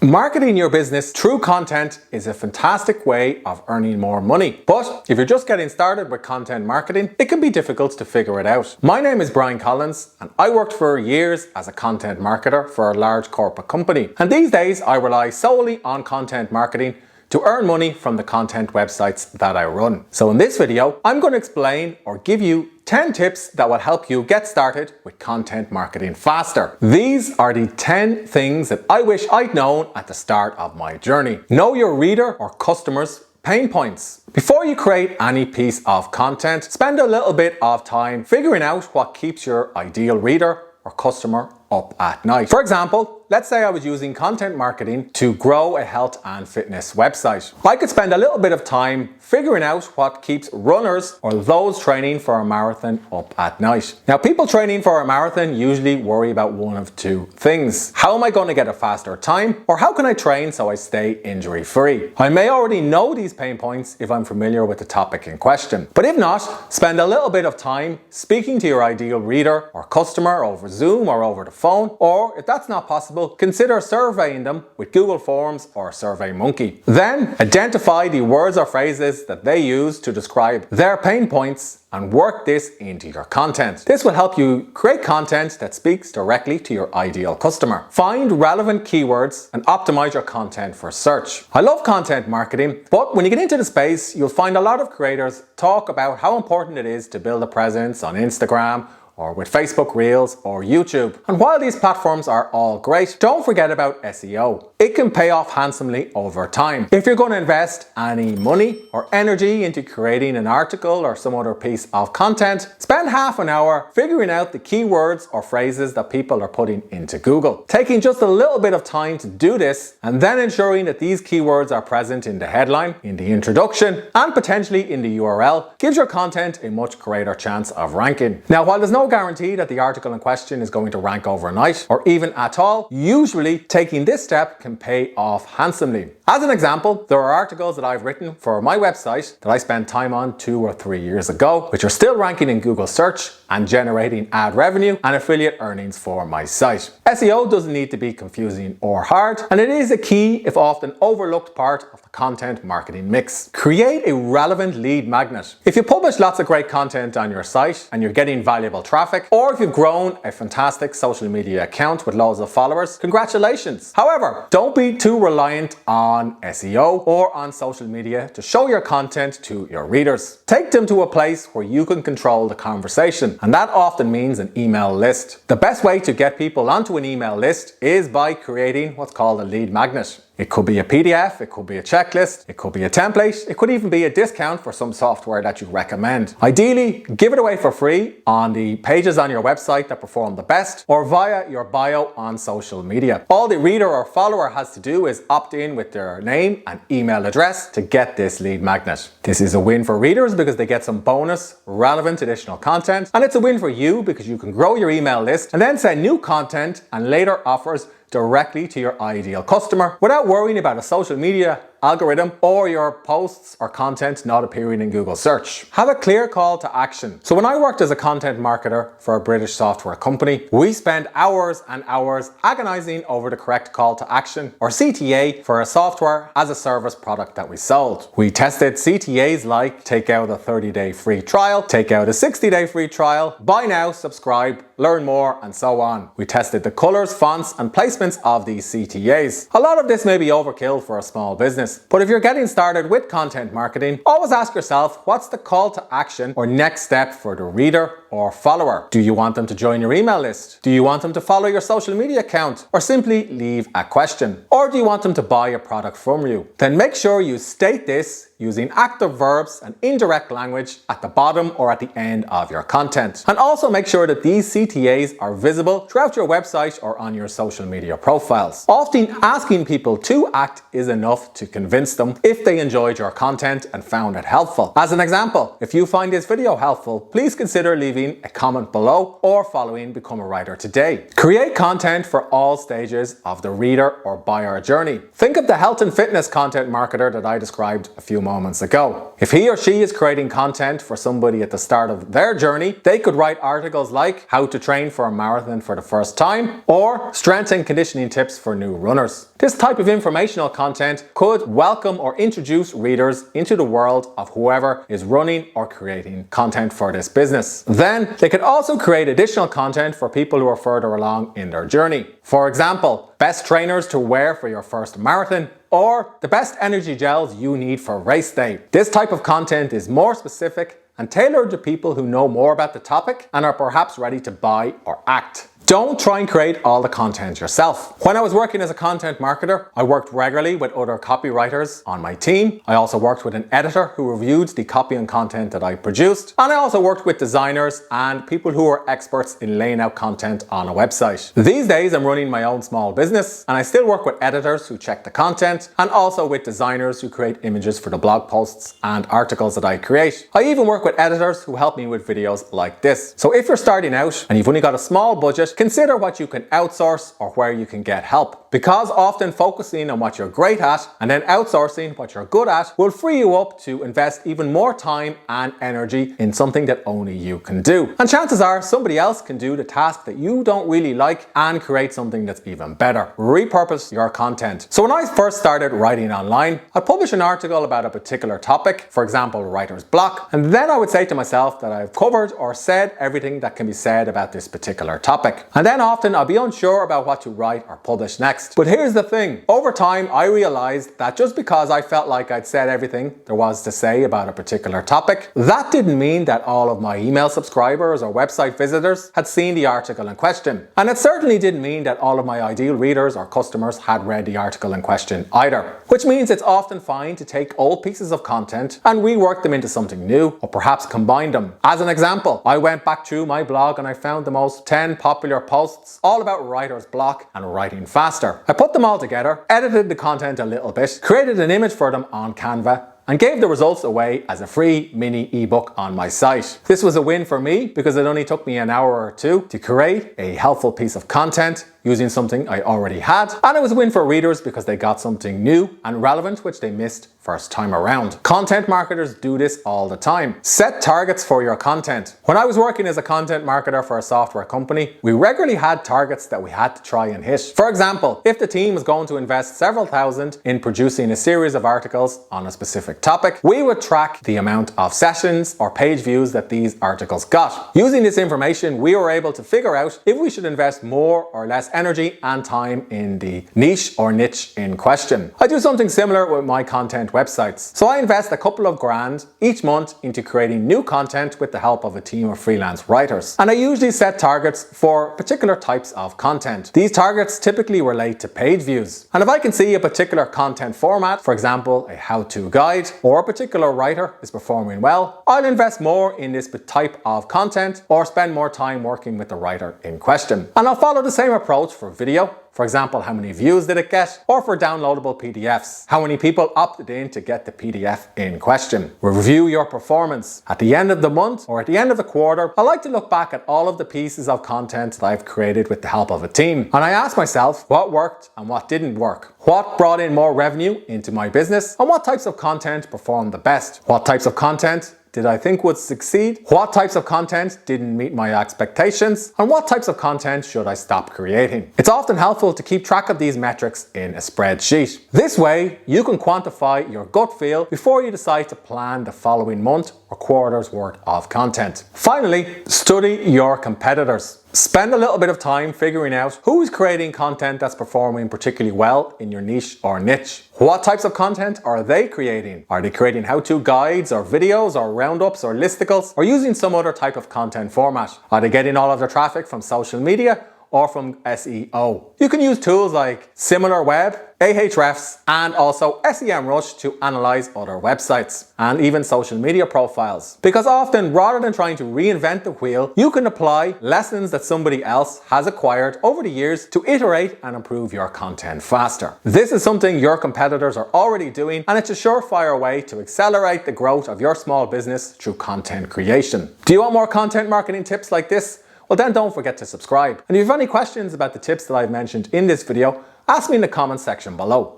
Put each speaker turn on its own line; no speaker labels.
Marketing your business through content is a fantastic way of earning more money. But if you're just getting started with content marketing, it can be difficult to figure it out. My name is Brian Collins and I worked for years as a content marketer for a large corporate company. And these days I rely solely on content marketing to earn money from the content websites that I run. So in this video, I'm going to explain or give you 10 tips that will help you get started with content marketing faster. These are the 10 things that I wish I'd known at the start of my journey. Know your reader or customers' pain points. Before you create any piece of content, spend a little bit of time figuring out what keeps your ideal reader or customer up at night. For example, let's say I was using content marketing to grow a health and fitness website. I could spend a little bit of time figuring out what keeps runners or those training for a marathon up at night. Now, people training for a marathon usually worry about one of two things. How am I going to get a faster time? Or how can I train so I stay injury free? I may already know these pain points if I'm familiar with the topic in question. But if not, spend a little bit of time speaking to your ideal reader or customer over Zoom or over the phone, or if that's not possible, consider surveying them with Google Forms or SurveyMonkey. Then identify the words or phrases that they use to describe their pain points and work this into your content. This will help you create content that speaks directly to your ideal customer. Find relevant keywords and optimize your content for search. I love content marketing, but when you get into the space, you'll find a lot of creators talk about how important it is to build a presence on Instagram or with Facebook Reels or YouTube. And while these platforms are all great, don't forget about SEO. It can pay off handsomely over time. If you're going to invest any money or energy into creating an article or some other piece of content, spend half an hour figuring out the keywords or phrases that people are putting into Google. Taking just a little bit of time to do this and then ensuring that these keywords are present in the headline, in the introduction, and potentially in the URL gives your content a much greater chance of ranking. Now, while there's no guarantee that the article in question is going to rank overnight or even at all, usually taking this step can pay off handsomely. As an example, there are articles that I've written for my website that I spent time on 2 or 3 years ago, which are still ranking in Google search and generating ad revenue and affiliate earnings for my site. SEO doesn't need to be confusing or hard, and it is a key, if often overlooked, part of the content marketing mix. Create a relevant lead magnet. If you publish lots of great content on your site and you're getting valuable traffic, or if you've grown a fantastic social media account with loads of followers, congratulations. However, don't be too reliant on SEO or on social media to show your content to your readers. Take them to a place where you can control the conversation, and that often means an email list. The best way to get people onto an email list is by creating what's called a lead magnet. It could be a PDF, it could be a checklist, it could be a template, it could even be a discount for some software that you recommend. Ideally, give it away for free on the pages on your website that perform the best or via your bio on social media. All the reader or follower has to do is opt in with their name and email address to get this lead magnet. This is a win for readers because they get some bonus, relevant additional content, and it's a win for you because you can grow your email list and then send new content and later offers directly to your ideal customer without worrying about a social media algorithm or your posts or content not appearing in Google search. Have a clear call to action. So when I worked as a content marketer for a British software company, we spent hours and hours agonizing over the correct call to action, or CTA, for a software as a service product that we sold. We tested CTAs like take out a 30-day free trial, take out a 60-day free trial, buy now, subscribe, learn more, and so on. We tested the colors, fonts, and placements of these CTAs. A lot of this may be overkill for a small business, but if you're getting started with content marketing, always ask yourself, what's the call to action or next step for the reader or follower? Do you want them to join your email list? Do you want them to follow your social media account or simply leave a question? Or do you want them to buy a product from you? Then make sure you state this using active verbs and indirect language at the bottom or at the end of your content. And also make sure that these CTAs are visible throughout your website or on your social media profiles. Often asking people to act is enough to convince them if they enjoyed your content and found it helpful. As an example, if you find this video helpful, please consider leaving a comment below or following Become a Writer today. Create content for all stages of the reader or buyer journey. Think of the health and fitness content marketer that I described a few moments ago. If he or she is creating content for somebody at the start of their journey, they could write articles like how to train for a marathon for the first time or strength and conditioning tips for new runners. This type of informational content could welcome or introduce readers into the world of whoever is running or creating content for this business. Then they could also create additional content for people who are further along in their journey. For example, best trainers to wear for your first marathon, or the best energy gels you need for race day. This type of content is more specific and tailored to people who know more about the topic and are perhaps ready to buy or act. Don't try and create all the content yourself. When I was working as a content marketer, I worked regularly with other copywriters on my team. I also worked with an editor who reviewed the copy and content that I produced. And I also worked with designers and people who are experts in laying out content on a website. These days, I'm running my own small business and I still work with editors who check the content and also with designers who create images for the blog posts and articles that I create. I even work with editors who help me with videos like this. So if you're starting out and you've only got a small budget, consider what you can outsource or where you can get help. Because often focusing on what you're great at and then outsourcing what you're good at will free you up to invest even more time and energy in something that only you can do. And chances are somebody else can do the task that you don't really like and create something that's even better. Repurpose your content. So when I first started writing online, I'd publish an article about a particular topic, for example, writer's block, and then I would say to myself that I've covered or said everything that can be said about this particular topic. And then often I'll be unsure about what to write or publish next. But here's the thing. Over time, I realized that just because I felt like I'd said everything there was to say about a particular topic, that didn't mean that all of my email subscribers or website visitors had seen the article in question. And it certainly didn't mean that all of my ideal readers or customers had read the article in question either. Which means it's often fine to take old pieces of content and rework them into something new, or perhaps combine them. As an example, I went back through my blog and I found the most 10 popular posts all about writer's block and writing faster. I put them all together, edited the content a little bit, created an image for them on Canva, and gave the results away as a free mini ebook on my site. This was a win for me because it only took me an hour or two to create a helpful piece of content using something I already had, and it was a win for readers because they got something new and relevant which they missed first time around. Content marketers do this all the time. Set targets for your content. When I was working as a content marketer for a software company, we regularly had targets that we had to try and hit. For example, if the team was going to invest several thousand in producing a series of articles on a specific topic, we would track the amount of sessions or page views that these articles got. Using this information, we were able to figure out if we should invest more or less energy and time in the niche or niche in question. I do something similar with my content websites. So I invest a couple of grand each month into creating new content with the help of a team of freelance writers. And I usually set targets for particular types of content. These targets typically relate to page views. And if I can see a particular content format, for example, a how-to guide, or a particular writer is performing well, I'll invest more in this type of content or spend more time working with the writer in question. And I'll follow the same approach for video. For example, how many views did it get? Or for downloadable PDFs, how many people opted in to get the PDF in question? Review your performance. At the end of the month or at the end of the quarter, I like to look back at all of the pieces of content that I've created with the help of a team. And I ask myself what worked and what didn't work. What brought in more revenue into my business? And what types of content performed the best? What types of content did I think would succeed? What types of content didn't meet my expectations? And what types of content should I stop creating? It's often helpful to keep track of these metrics in a spreadsheet. This way, you can quantify your gut feel before you decide to plan the following month or quarter's worth of content. Finally, study your competitors. Spend a little bit of time figuring out who's creating content that's performing particularly well in your niche or niche. What types of content are they creating? Are they creating how-to guides or videos or roundups or listicles, or using some other type of content format? Are they getting all of their traffic from social media or from SEO? You can use tools like SimilarWeb, Ahrefs, and also SEMrush to analyze other websites and even social media profiles. Because often, rather than trying to reinvent the wheel, you can apply lessons that somebody else has acquired over the years to iterate and improve your content faster. This is something your competitors are already doing, and it's a surefire way to accelerate the growth of your small business through content creation. Do you want more content marketing tips like this? Well, then don't forget to subscribe. And if you have any questions about the tips that I've mentioned in this video, ask me in the comments section below.